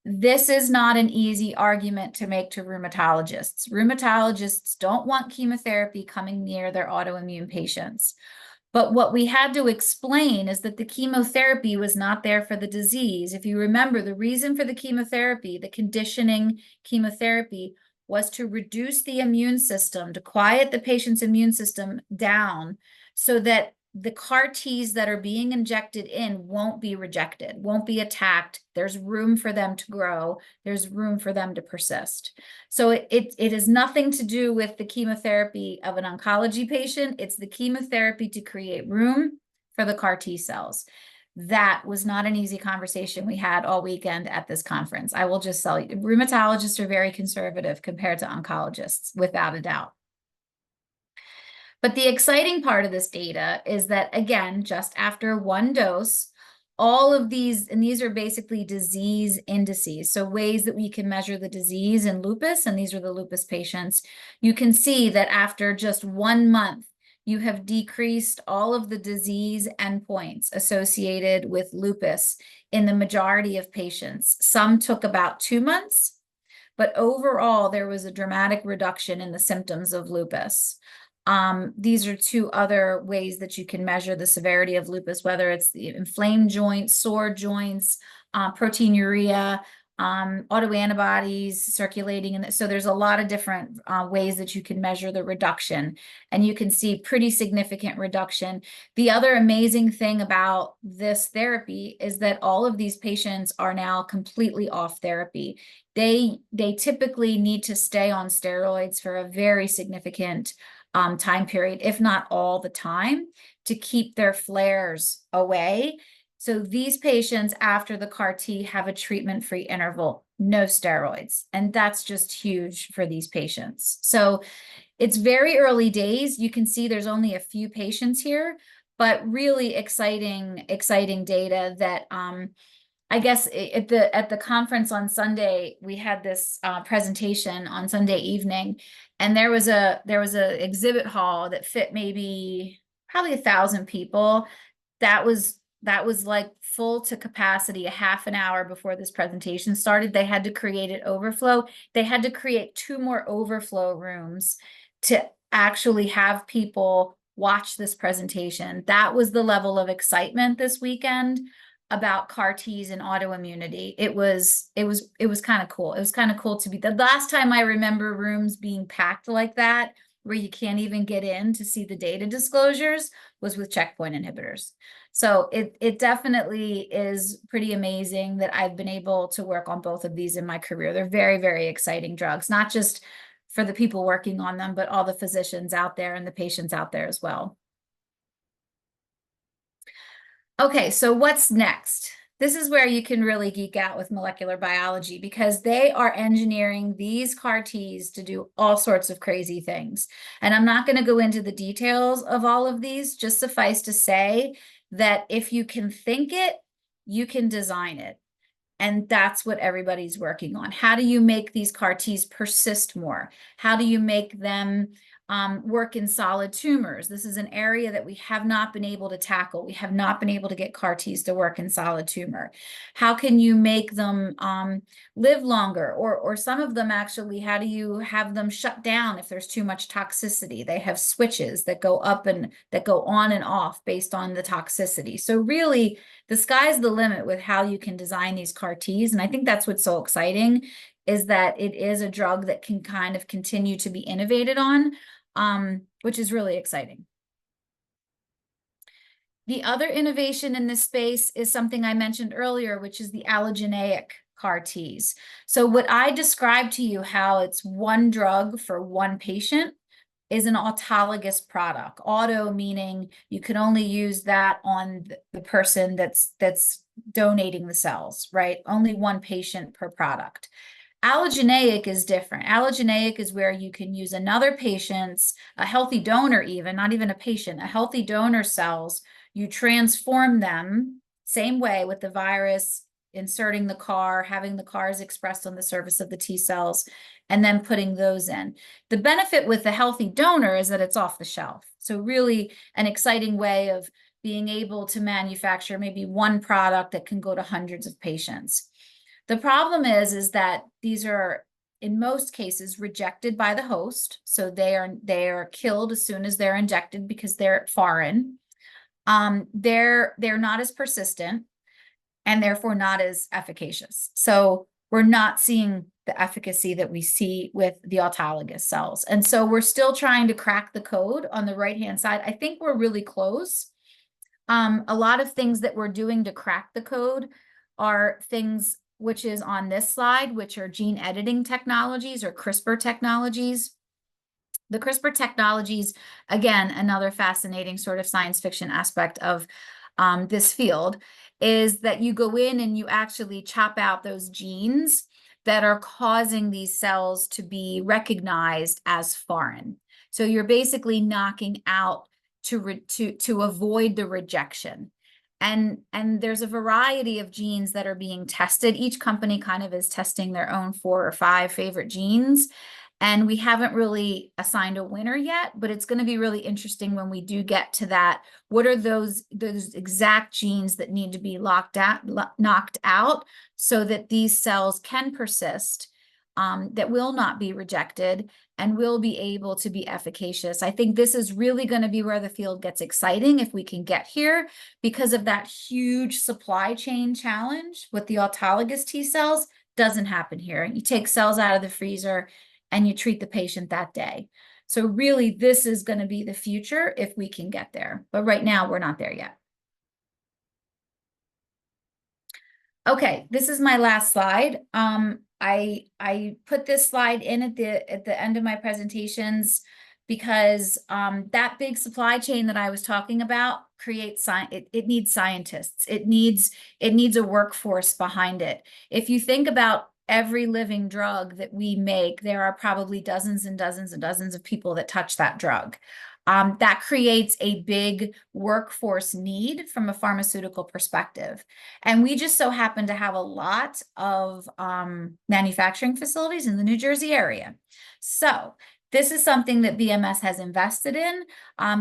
This is not an easy argument to make to rheumatologists. Rheumatologists don't want chemotherapy coming near their autoimmune patients. But what we had to explain is that the chemotherapy was not there for the disease. If you remember, the reason for the chemotherapy, the conditioning chemotherapy, was to reduce the immune system, to quiet the patient's immune system down, so that the CAR Ts that are being injected in won't be rejected, won't be attacked. There's room for them to grow. There's room for them to persist. So it has nothing to do with the chemotherapy of an oncology patient. It's the chemotherapy to create room for the CAR T cells. That was not an easy conversation we had all weekend at this conference. I will just tell you, rheumatologists are very conservative compared to oncologists, without a doubt. But the exciting part of this data is that, again, just after 1 dose, all of these, and these are basically disease indices, so ways that we can measure the disease in lupus, and these are the lupus patients. You can see that after just 1 month, you have decreased all of the disease endpoints associated with lupus in the majority of patients. Some took about 2 months, but overall, there was a dramatic reduction in the symptoms of lupus. These are 2 other ways that you can measure the severity of lupus, whether it's the inflamed joints, sore joints, proteinuria, autoantibodies circulating. And so there's a lot of different ways that you can measure the reduction, and you can see pretty significant reduction. The other amazing thing about this therapy is that all of these patients are now completely off therapy. They typically need to stay on steroids for a very significant time period, if not all the time, to keep their flares away. So these patients after the CAR T have a treatment-free interval, no steroids, and that's just huge for these patients. So it's very early days. You can see there's only a few patients here, but really exciting data that I guess at the conference on Sunday, we had this presentation on Sunday evening, and there was a exhibit hall that fit probably 1,000 people. That was like full to capacity a half an hour before this presentation started. They had to create an overflow. They had to create 2 more overflow rooms to actually have people watch this presentation. That was the level of excitement this weekend about CAR Ts and autoimmunity. It was kind of cool. It was kind of cool to be the last time I remember rooms being packed like that, where you can't even get in to see the data disclosures, was with checkpoint inhibitors. So it definitely is pretty amazing that I've been able to work on both of these in my career. They're very, very exciting drugs, not just for the people working on them, but all the physicians out there and the patients out there as well. Okay, so what's next? This is where you can really geek out with molecular biology, because they are engineering these CAR Ts to do all sorts of crazy things. And I'm not going to go into the details of all of these, just suffice to say that if you can think it, you can design it. And that's what everybody's working on. How do you make these CAR Ts persist more? How do you make them work in solid tumors? This is an area that we have not been able to tackle. We have not been able to get CAR Ts to work in solid tumor. How can you make them live longer? Or some of them actually, how do you have them shut down if there's too much toxicity? They have switches that go up and that go on and off based on the toxicity. So really, the sky's the limit with how you can design these CAR Ts. And I think that's what's so exciting, is that it is a drug that can kind of continue to be innovated on, which is really exciting. The other innovation in this space is something I mentioned earlier, which is the allogeneic CAR Ts. So what I described to you, how it's one drug for one patient, is an autologous product. Auto meaning you can only use that on the person that's donating the cells, right? Only one patient per product. Allogeneic is different. Allogeneic is where you can use another patient's, a healthy donor even, not even a patient, a healthy donor cells, you transform them, same way with the virus, inserting the CAR, having the CARs expressed on the surface of the T cells, and then putting those in. The benefit with the healthy donor is that it's off the shelf. So really an exciting way of being able to manufacture maybe one product that can go to hundreds of patients. The problem is that these are, in most cases, rejected by the host. So they are killed as soon as they're injected because they're foreign. They're not as persistent and therefore not as efficacious. So we're not seeing the efficacy that we see with the autologous cells. And so we're still trying to crack the code on the right-hand side. I think we're really close. A lot of things that we're doing to crack the code are things which is on this slide, which are gene editing technologies or CRISPR technologies. The CRISPR technologies, again, another fascinating sort of science fiction aspect of this field, is that you go in and you actually chop out those genes that are causing these cells to be recognized as foreign. So you're basically knocking out to avoid the rejection. And there's a variety of genes that are being tested. Each company kind of is testing their own 4 or 5 favorite genes. And we haven't really assigned a winner yet, but it's going to be really interesting when we do get to that. What are those exact genes that need to be knocked out so that these cells can persist, that will not be rejected and will be able to be efficacious? I think this is really going to be where the field gets exciting if we can get here, because of that huge supply chain challenge with the autologous T cells. Doesn't happen here. You take cells out of the freezer and you treat the patient that day. So really, this is going to be the future if we can get there. But right now, we're not there yet. Okay, this is my last slide. I put this slide in at the end of my presentations because that big supply chain that I was talking about creates it needs scientists. It needs a workforce behind it. If you think about every living drug that we make, there are probably dozens and dozens and dozens of people that touch that drug. That creates a big workforce need from a pharmaceutical perspective. And we just so happen to have a lot of manufacturing facilities in the New Jersey area. So this is something that BMS has invested in.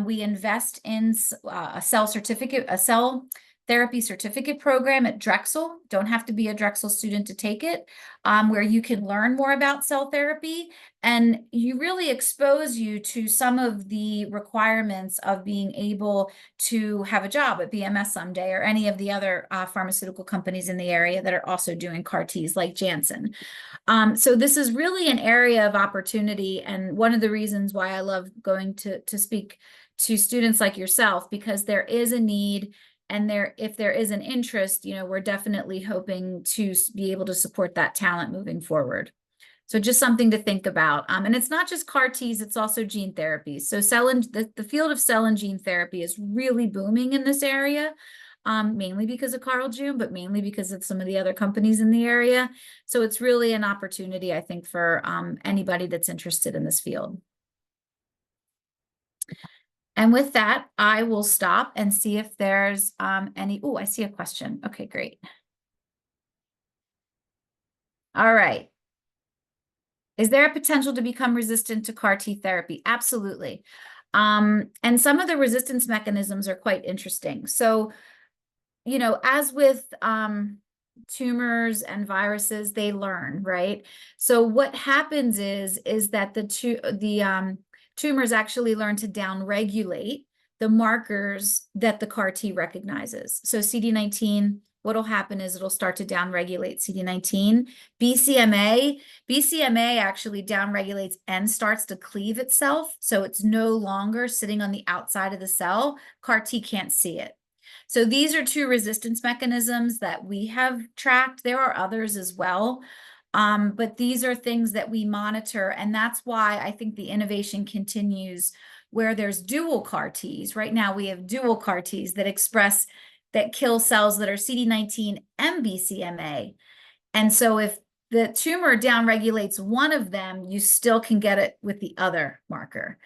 We invest in a cell therapy certificate program at Drexel. Don't have to be a Drexel student to take it, where you can learn more about cell therapy, and you really expose you to some of the requirements of being able to have a job at BMS someday, or any of the other pharmaceutical companies in the area that are also doing CAR Ts like Janssen. So this is really an area of opportunity, and one of the reasons why I love going to speak to students like yourself, because there is a need, and if there is an interest, we're definitely hoping to be able to support that talent moving forward. So just something to think about. And it's not just CAR Ts, it's also gene therapy. So the field of cell and gene therapy is really booming in this area, mainly because of Carl June, but mainly because of some of the other companies in the area. So it's really an opportunity, I think, for anybody that's interested in this field. And with that, I will stop and see if there's any. Oh, I see a question. Okay, great. All right. Is there a potential to become resistant to CAR T therapy? Absolutely. And some of the resistance mechanisms are quite interesting. So, as with tumors and viruses, they learn, right? So what happens is that the tumors actually learn to downregulate the markers that the CAR T recognizes. So CD19, what'll happen is it'll start to downregulate CD19. BCMA actually downregulates and starts to cleave itself, so it's no longer sitting on the outside of the cell. CAR T can't see it. So these are two resistance mechanisms that we have tracked. There are others as well, but these are things that we monitor, and that's why I think the innovation continues where there's dual CAR Ts. Right now we have dual CAR Ts that kill cells that are CD19 and BCMA. And so if the tumor downregulates one of them, you still can get it with the other marker.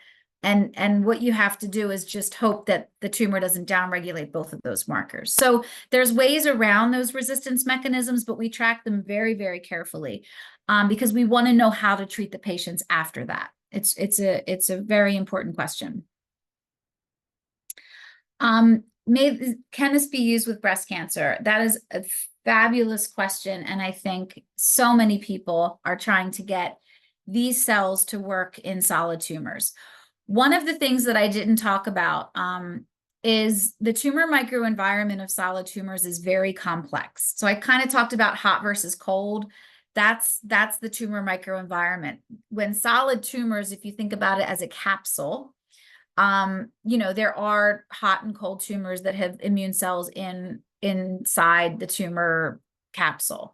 And what you have to do is just hope that the tumor doesn't downregulate both of those markers. So there's ways around those resistance mechanisms, but we track them very, very carefully because we want to know how to treat the patients after that. It's a very important question. Can this be used with breast cancer? That is a fabulous question, and I think so many people are trying to get these cells to work in solid tumors. One of the things that I didn't talk about is the tumor microenvironment of solid tumors is very complex. So I kind of talked about hot versus cold. That's the tumor microenvironment. When solid tumors, if you think about it as a capsule, there are hot and cold tumors that have immune cells inside the tumor capsule.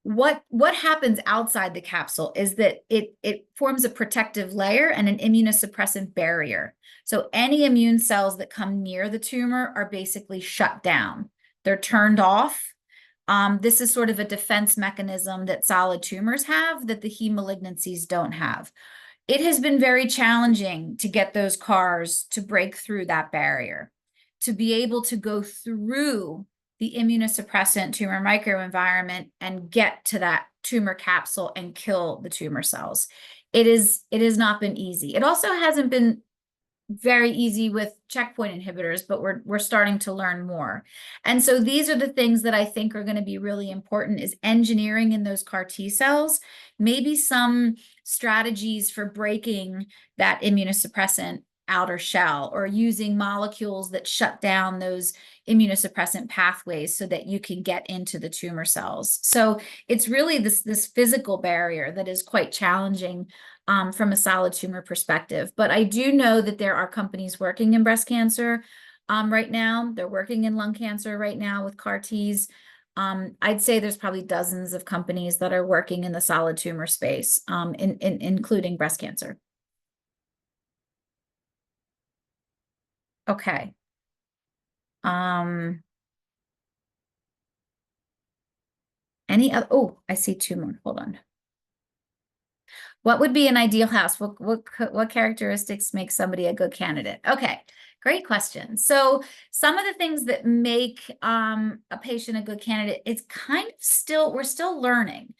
What happens outside the capsule is that it forms a protective layer and an immunosuppressant barrier. So any immune cells that come near the tumor are basically shut down. They're turned off. This is sort of a defense mechanism that solid tumors have that the heme malignancies don't have. It has been very challenging to get those CARs to break through that barrier, to be able to go through the immunosuppressant tumor microenvironment and get to that tumor capsule and kill the tumor cells. It has not been easy. It also hasn't been very easy with checkpoint inhibitors, but we're starting to learn more. And so these are the things that I think are going to be really important, is engineering in those CAR T cells, maybe some strategies for breaking that immunosuppressant outer shell, or using molecules that shut down those immunosuppressant pathways so that you can get into the tumor cells. So it's really this physical barrier that is quite challenging from a solid tumor perspective. But I do know that there are companies working in breast cancer right now. They're working in lung cancer right now with CAR Ts. I'd say there's probably dozens of companies that are working in the solid tumor space, including breast cancer. Okay. Any other? Oh, I see two more. Hold on. What would be an ideal house? What characteristics make somebody a good candidate? Okay, great question. So some of the things that make a patient a good candidate, it's kind of we're still learning.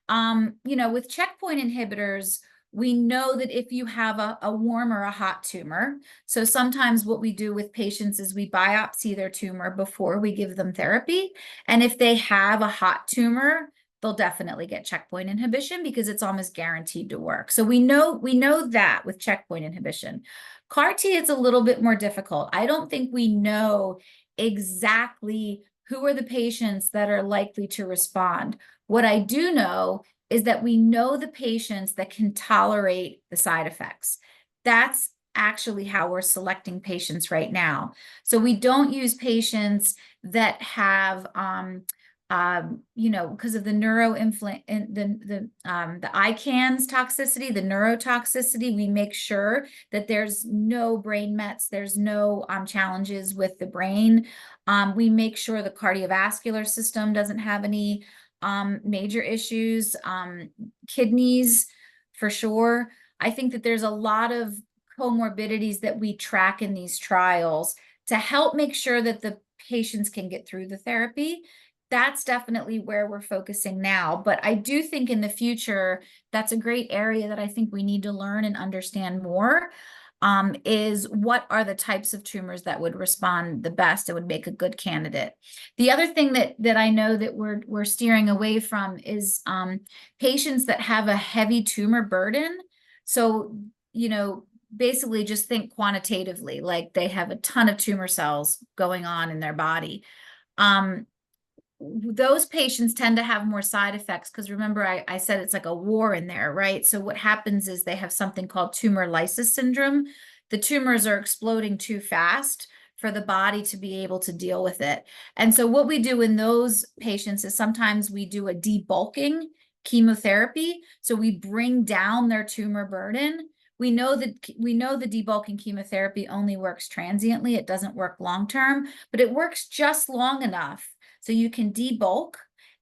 With checkpoint inhibitors, We know that if you have a warm or a hot tumor, so sometimes what we do with patients is we biopsy their tumor before we give them therapy. And if they have a hot tumor, they'll definitely get checkpoint inhibition because it's almost guaranteed to work. So we know that with checkpoint inhibition. CAR T is a little bit more difficult. I don't think we know exactly who are the patients that are likely to respond. What I do know is that we know the patients that can tolerate the side effects. That's actually how we're selecting patients right now. So we don't use patients that have, because of the the ICANS toxicity, the neurotoxicity, we make sure that there's no brain mets, there's no challenges with the brain. We make sure the cardiovascular system doesn't have any major issues, kidneys for sure. I think that there's a lot of comorbidities that we track in these trials to help make sure that the patients can get through the therapy. That's definitely where we're focusing now. But I do think in the future, that's a great area that I think we need to learn and understand more, is what are the types of tumors that would respond the best and would make a good candidate. The other thing that I know that we're steering away from is patients that have a heavy tumor burden. So, basically just think quantitatively, like they have a ton of tumor cells going on in their body. Those patients tend to have more side effects because remember I said it's like a war in there, right? So what happens is they have something called tumor lysis syndrome. The tumors are exploding too fast for the body to be able to deal with it. And so what we do in those patients is sometimes we do a debulking chemotherapy. So we bring down their tumor burden. We know the debulking chemotherapy only works transiently. It doesn't work long-term, but it works just long enough so you can debulk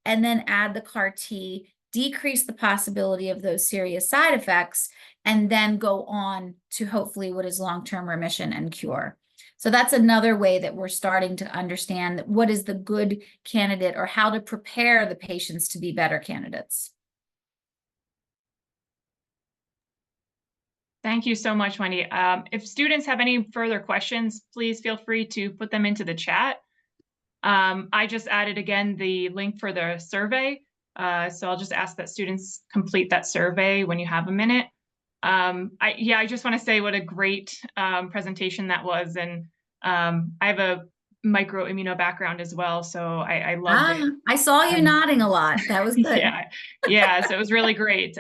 and then add the CAR T, decrease the possibility of those serious side effects, and then go on to hopefully what is long-term remission and cure. So that's another way that we're starting to understand what is the good candidate or how to prepare the patients to be better candidates. Thank you so much, Wendy. If students have any further questions, please feel free to put them into the chat. I just added again the link for the survey. So I'll just ask that students complete that survey when you have a minute. I just want to say what a great presentation that was. And I have a microimmuno background as well, so I loved it. I saw you nodding a lot. That was good. Yeah, so it was really great.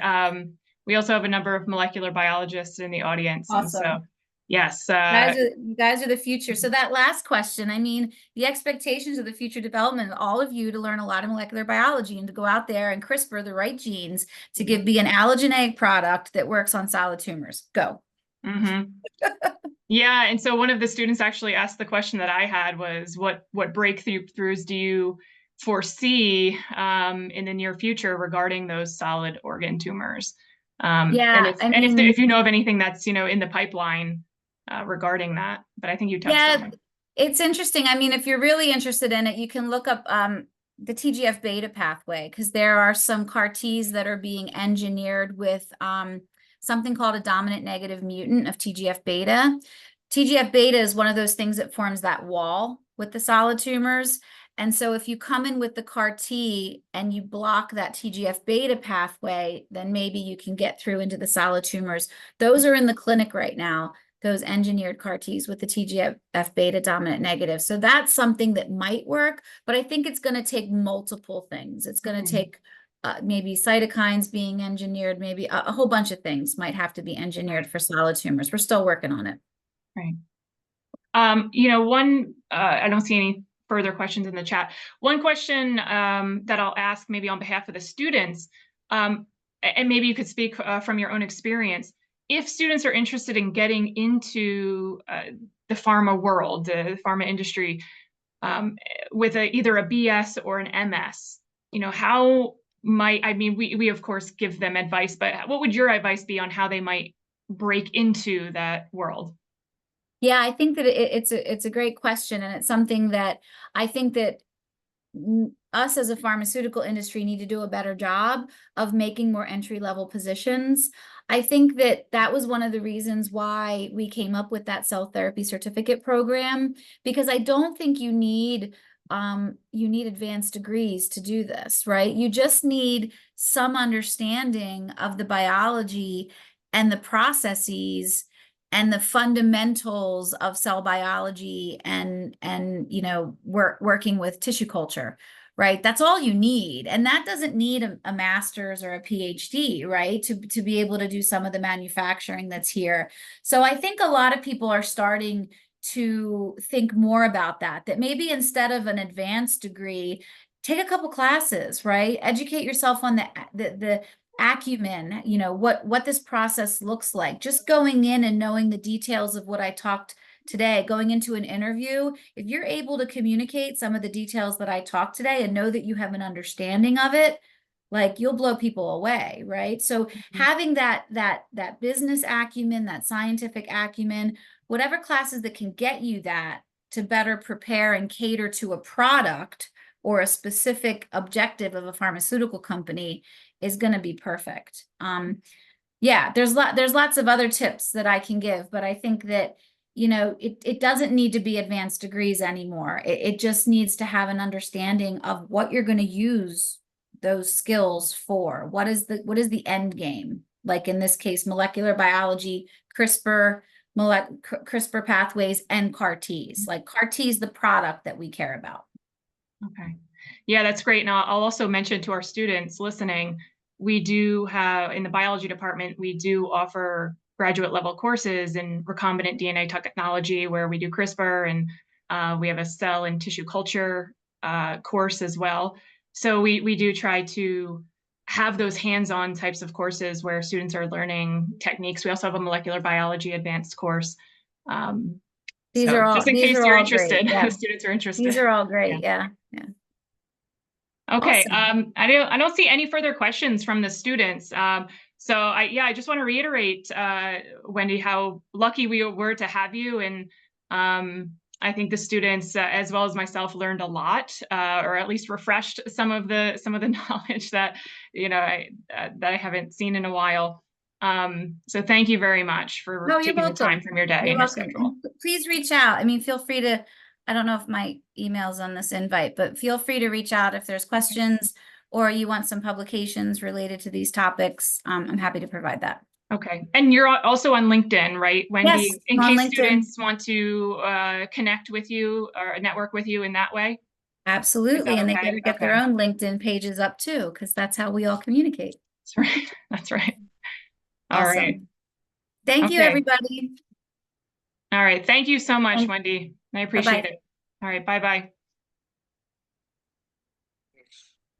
We also have a number of molecular biologists in the audience. Awesome. And so, yes. You guys are the future. So that last question, I mean, the expectations of the future development of all of you to learn a lot of molecular biology and to go out there and CRISPR the right genes to be an allogeneic product that works on solid tumors. Go. Yeah, and so one of the students actually asked the question that I had was, what breakthroughs do you foresee in the near future regarding those solid organ tumors? And if you know of anything that's in the pipeline regarding that, but I think you touched on it. It's interesting. I mean, if you're really interested in it, you can look up the TGF beta pathway, because there are some CAR Ts that are being engineered with something called a dominant negative mutant of TGF beta. TGF beta is one of those things that forms that wall with the solid tumors. And so if you come in with the CAR T and you block that TGF beta pathway, then maybe you can get through into the solid tumors. Those are in the clinic right now, those engineered CAR Ts with the TGF beta dominant negative. So that's something that might work, but I think it's going to take multiple things. It's going to take maybe cytokines being engineered, maybe a whole bunch of things might have to be engineered for solid tumors. We're still working on it. Right. I don't see any further questions in the chat. One question that I'll ask maybe on behalf of the students, and maybe you could speak from your own experience, if students are interested in getting into the pharma world, the pharma industry, with either a BS or an MS, how we of course give them advice, but what would your advice be on how they might break into that world? Yeah, I think that it's a great question, and it's something that I think that us as a pharmaceutical industry need to do a better job of making more entry-level positions. I think that that was one of the reasons why we came up with that cell therapy certificate program, because I don't think you need advanced degrees to do this, right? You just need some understanding of the biology and the processes and the fundamentals of cell biology and working with tissue culture, right? That's all you need. And that doesn't need a master's or a PhD, right? To be able to do some of the manufacturing that's here. So I think a lot of people are starting to think more about that maybe instead of an advanced degree, take a couple classes, right? Educate yourself on the acumen, what this process looks like. Just going in and knowing the details of what I talked today, going into an interview, if you're able to communicate some of the details that I talked today and know that you have an understanding of it, like you'll blow people away, right? So having that business acumen, that scientific acumen, whatever classes that can get you that to better prepare and cater to a product or a specific objective of a pharmaceutical company is going to be perfect. Yeah, there's lots of other tips that I can give, but I think that, it doesn't need to be advanced degrees anymore. It just needs to have an understanding of what you're going to use those skills for. What is the end game? Like in this case, molecular biology, CRISPR pathways, and CAR-Ts. Like CAR-T is the product that we care about. Okay. Yeah, that's great. And I'll also mention to our students listening, we do have, in the biology department, we do offer graduate level courses in recombinant DNA technology where we do CRISPR, and we have a cell and tissue culture course as well. So we do try to have those hands-on types of courses where students are learning techniques. We also have a molecular biology advanced course. These So are all just in case you're interested, yeah. the students are interested. These are all great. Yeah. Okay. Awesome. I don't see any further questions from the students. So I just want to reiterate, Wendy, how lucky we were to have you. And I think the students, as well as myself, learned a lot, or at least refreshed some of the knowledge that that I haven't seen in a while. So thank you very much for taking the time from your day and your schedule. And please reach out. I mean, feel free to, I don't know if my email's on this invite, but feel free to reach out if there's questions or you want some publications related to these topics. I'm happy to provide that. Okay. And you're also on LinkedIn, right, Wendy? Yes, in case students want to connect with you or network with you in that way? Absolutely. And they okay? better get their own LinkedIn pages up too, because that's how we all communicate. That's right. That's right. Awesome. All right. Thank you, everybody. All right. Thank you so much, Wendy. I appreciate it. All right. Bye-bye.